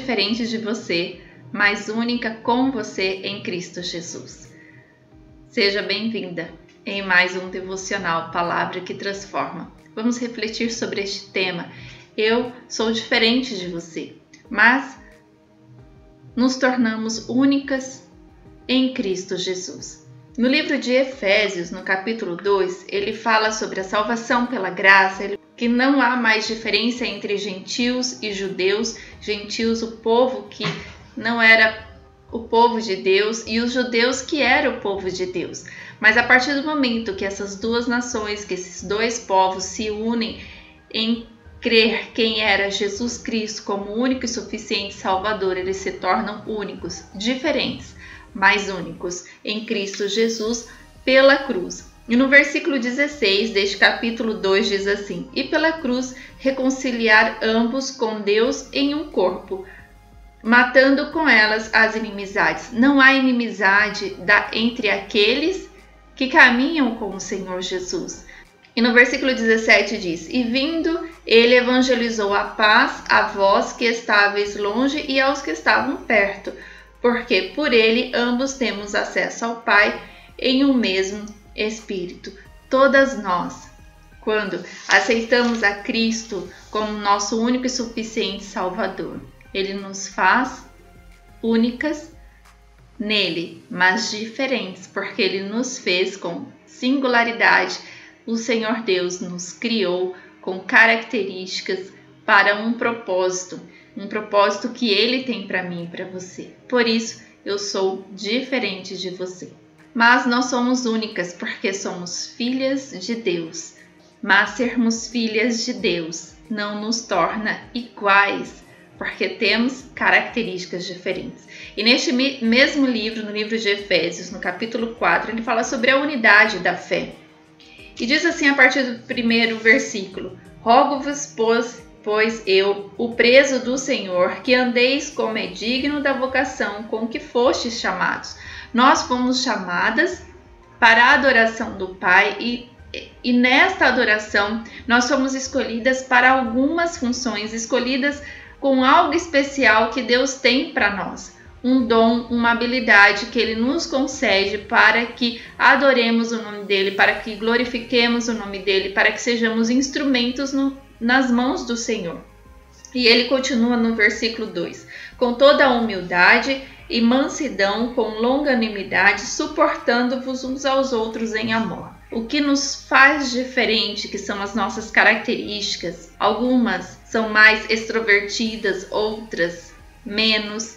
diferente de você, mas única com você em Cristo Jesus. Seja bem-vinda em mais um devocional Palavra que Transforma. Vamos refletir sobre este tema. Eu sou diferente de você, mas nos tornamos únicas em Cristo Jesus. No livro de Efésios, no capítulo 2, ele fala sobre a salvação pela graça, que não há mais diferença entre gentios e judeus, gentios o povo que não era o povo de Deus e os judeus que era o povo de Deus. Mas a partir do momento que essas duas nações, que esses dois povos se unem em crer quem era Jesus Cristo como único e suficiente Salvador, eles se tornam únicos, diferentes, mas únicos em Cristo Jesus pela cruz. E no versículo 16 deste capítulo 2 diz assim: e pela cruz reconciliar ambos com Deus em um corpo, matando com elas as inimizades. Não há inimizade entre aqueles que caminham com o Senhor Jesus. E no versículo 17 diz: e vindo, ele evangelizou a paz a vós que estáveis longe e aos que estavam perto, porque por ele ambos temos acesso ao Pai em um mesmo Espírito. Todas nós, quando aceitamos a Cristo como nosso único e suficiente Salvador, ele nos faz únicas nele, mas diferentes, porque ele nos fez com singularidade. O Senhor Deus nos criou com características para um propósito que ele tem para mim e para você. Por isso, eu sou diferente de você. Mas nós somos únicas porque somos filhas de Deus. Mas sermos filhas de Deus não nos torna iguais, porque temos características diferentes. E neste mesmo livro, no livro de Efésios, no capítulo 4, ele fala sobre a unidade da fé. E diz assim a partir do primeiro versículo: rogo-vos, pois eu, o preso do Senhor, que andeis como é digno da vocação com que fostes chamados. Nós fomos chamadas para a adoração do Pai e nesta adoração nós fomos escolhidas para algumas funções, escolhidas com algo especial que Deus tem para nós. Um dom, uma habilidade que Ele nos concede para que adoremos o nome dEle, para que glorifiquemos o nome dEle, para que sejamos instrumentos nas mãos do Senhor. E Ele continua no versículo 2: com toda a humildade e mansidão, com longanimidade, suportando-vos uns aos outros em amor. O que nos faz diferente, que são as nossas características, algumas são mais extrovertidas, outras menos.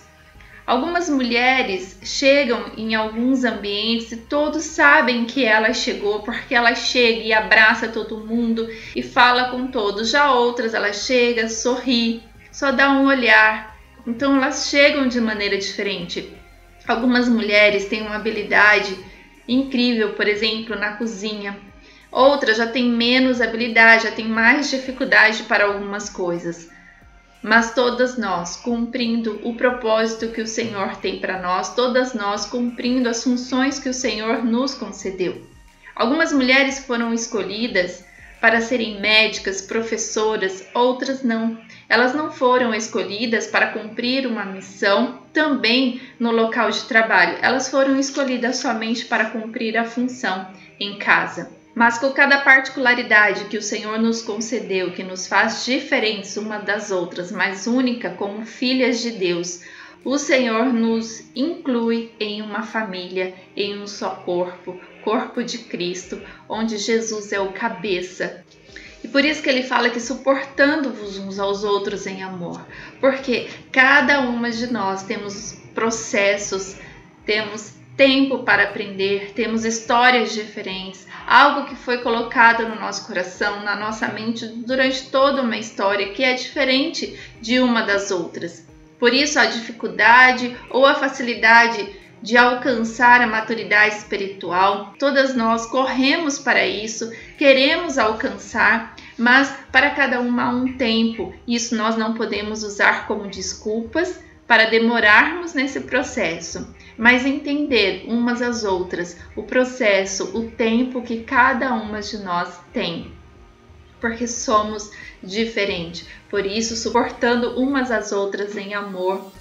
Algumas mulheres chegam em alguns ambientes e todos sabem que ela chegou, porque ela chega e abraça todo mundo e fala com todos. Já outras, ela chega, sorri, só dá um olhar. Então elas chegam de maneira diferente. Algumas mulheres têm uma habilidade incrível, por exemplo, na cozinha. Outras já têm menos habilidade, já têm mais dificuldade para algumas coisas. Mas todas nós cumprindo o propósito que o Senhor tem para nós, todas nós cumprindo as funções que o Senhor nos concedeu. Algumas mulheres foram escolhidas para serem médicas, professoras, outras não. Elas não foram escolhidas para cumprir uma missão também no local de trabalho. Elas foram escolhidas somente para cumprir a função em casa. Mas com cada particularidade que o Senhor nos concedeu, que nos faz diferentes uma das outras, mas única como filhas de Deus, o Senhor nos inclui em uma família, em um só corpo, corpo de Cristo, onde Jesus é o cabeça. E por isso que ele fala que suportando-vos uns aos outros em amor, porque cada uma de nós temos processos, temos tempo para aprender, temos histórias diferentes, algo que foi colocado no nosso coração, na nossa mente durante toda uma história que é diferente de uma das outras. Por isso a dificuldade ou a facilidade de alcançar a maturidade espiritual, todas nós corremos para isso, queremos alcançar, mas para cada uma há um tempo. Isso nós não podemos usar como desculpas para demorarmos nesse processo, mas entender umas às outras o processo, o tempo que cada uma de nós tem. porque somos diferentes. Por isso, suportando umas às outras em amor.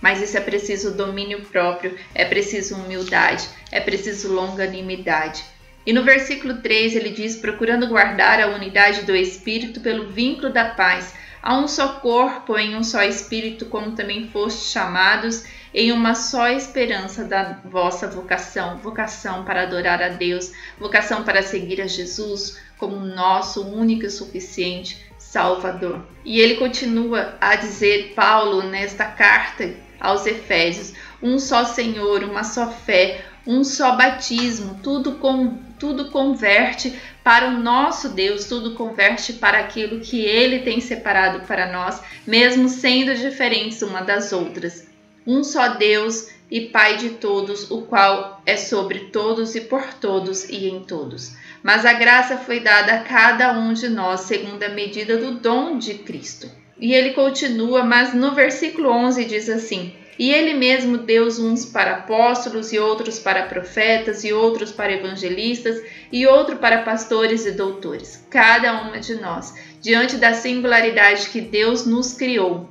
Mas isso é preciso domínio próprio, é preciso humildade, é preciso longanimidade. E no versículo 3 ele diz: procurando guardar a unidade do Espírito pelo vínculo da paz. Há um só corpo, em um só Espírito, como também fostes chamados, em uma só esperança da vossa vocação. Vocação para adorar a Deus, vocação para seguir a Jesus como nosso único e suficiente Salvador. E ele continua a dizer, Paulo, nesta carta aos Efésios: um só Senhor, uma só fé, um só batismo, tudo converte para o nosso Deus, tudo converte para aquilo que Ele tem separado para nós, mesmo sendo diferentes uma das outras. Um só Deus e Pai de todos, o qual é sobre todos e por todos e em todos. Mas a graça foi dada a cada um de nós segundo a medida do dom de Cristo. E ele continua, mas no versículo 11 diz assim: e ele mesmo deu uns para apóstolos, e outros para profetas, e outros para evangelistas, e outro para pastores e doutores. Cada uma de nós, diante da singularidade que Deus nos criou,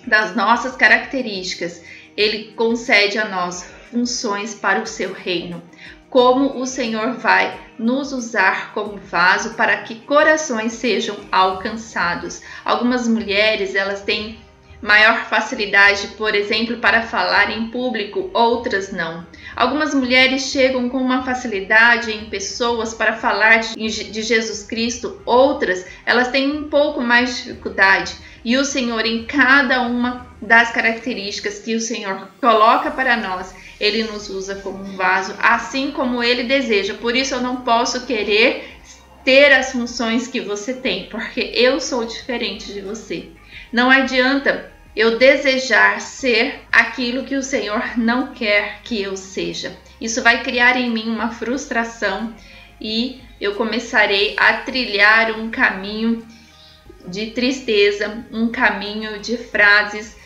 das nossas características, ele concede a nós funções para o seu reino. Como o Senhor vai nos usar como vaso para que corações sejam alcançados. Algumas mulheres, elas têm maior facilidade, por exemplo, para falar em público, outras não. Algumas mulheres chegam com uma facilidade em pessoas para falar de Jesus Cristo, outras elas têm um pouco mais de dificuldade. E o Senhor, em cada uma das características que o Senhor coloca para nós, Ele nos usa como um vaso, assim como Ele deseja. Por isso eu não posso querer ter as funções que você tem, porque eu sou diferente de você. Não adianta eu desejar ser aquilo que o Senhor não quer que eu seja. Isso vai criar em mim uma frustração e eu começarei a trilhar um caminho de tristeza, um caminho de frases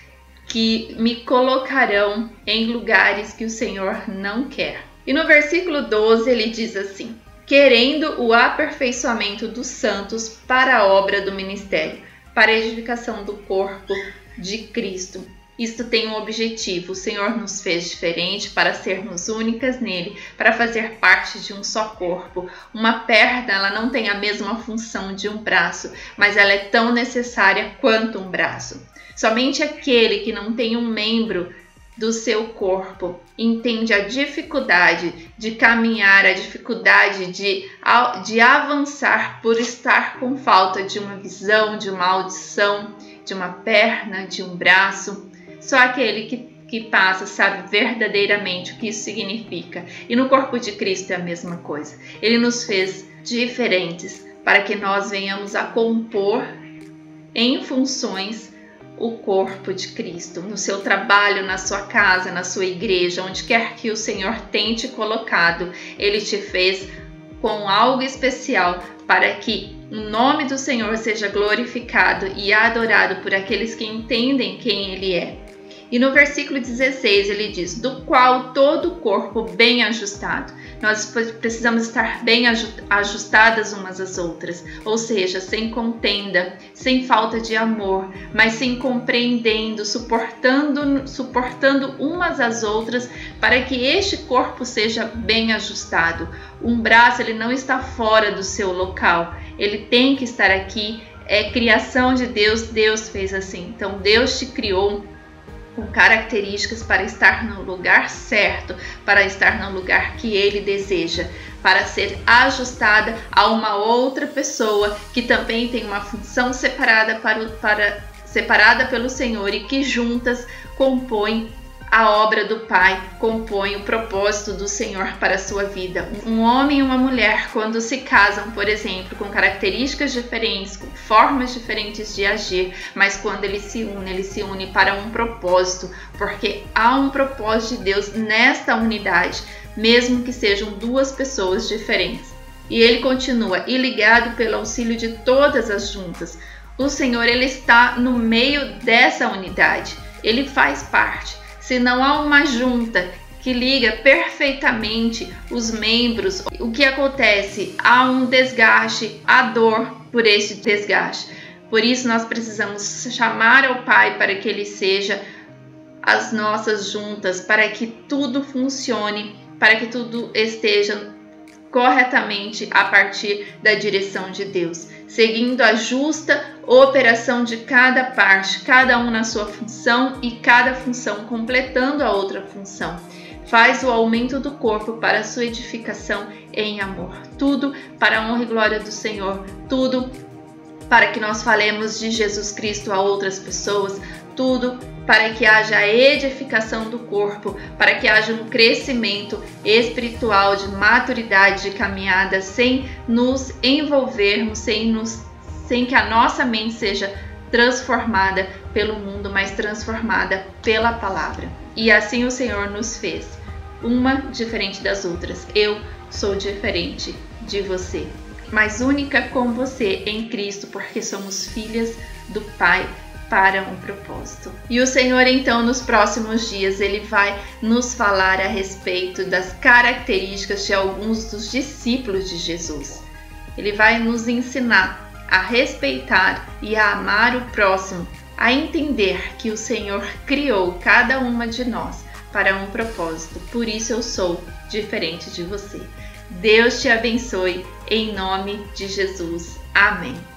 que me colocarão em lugares que o Senhor não quer. E no versículo 12 ele diz assim: querendo o aperfeiçoamento dos santos para a obra do ministério, para a edificação do corpo de Cristo. Isto tem um objetivo: o Senhor nos fez diferente para sermos únicas nele, para fazer parte de um só corpo. Uma perna, ela não tem a mesma função de um braço, mas ela é tão necessária quanto um braço. Somente aquele que não tem um membro do seu corpo entende a dificuldade de caminhar, a dificuldade de avançar por estar com falta de uma visão, de uma audição, de uma perna, de um braço. Só aquele que passa sabe verdadeiramente o que isso significa. E no corpo de Cristo é a mesma coisa. Ele nos fez diferentes para que nós venhamos a compor em funções o corpo de Cristo, no seu trabalho, na sua casa, na sua igreja, onde quer que o Senhor tenha te colocado, Ele te fez com algo especial para que o nome do Senhor seja glorificado e adorado por aqueles que entendem quem Ele é. E no versículo 16 ele diz: do qual todo o corpo bem ajustado. Nós precisamos estar bem ajustadas umas às outras, ou seja, sem contenda, sem falta de amor, mas sim compreendendo, suportando umas às outras, para que este corpo seja bem ajustado. Um braço, ele não está fora do seu local, ele tem que estar aqui. É criação de Deus, Deus fez assim. Então Deus te criou com características para estar no lugar certo, para estar no lugar que Ele deseja, para ser ajustada a uma outra pessoa que também tem uma função separada separada pelo Senhor e que juntas compõem a obra do Pai, compõe o propósito do Senhor para a sua vida. Um homem e uma mulher, quando se casam, por exemplo, com características diferentes, com formas diferentes de agir, mas quando eles se unem para um propósito, porque há um propósito de Deus nesta unidade, mesmo que sejam duas pessoas diferentes. E ele continua: e ligado pelo auxílio de todas as juntas. O Senhor, ele está no meio dessa unidade, ele faz parte. Se não há uma junta que liga perfeitamente os membros. O que acontece? Há um desgaste, há dor por esse desgaste. Por isso nós precisamos chamar ao Pai para que Ele seja as nossas juntas, para que tudo funcione, para que tudo esteja corretamente a partir da direção de Deus, seguindo a justa operação de cada parte, cada um na sua função e cada função completando a outra função. Faz o aumento do corpo para a sua edificação em amor. Tudo para a honra e glória do Senhor, tudo para que nós falemos de Jesus Cristo a outras pessoas, tudo para que haja edificação do corpo, para que haja um crescimento espiritual, de maturidade, de caminhada, sem nos envolvermos, sem que a nossa mente seja transformada pelo mundo, mas transformada pela palavra. E assim o Senhor nos fez, uma diferente das outras. Eu sou diferente de você, mas única com você em Cristo, porque somos filhas do Pai para um propósito. E o Senhor, então, nos próximos dias, Ele vai nos falar a respeito das características de alguns dos discípulos de Jesus. Ele vai nos ensinar a respeitar e a amar o próximo, a entender que o Senhor criou cada uma de nós para um propósito. Por isso eu sou diferente de você. Deus te abençoe, em nome de Jesus. Amém.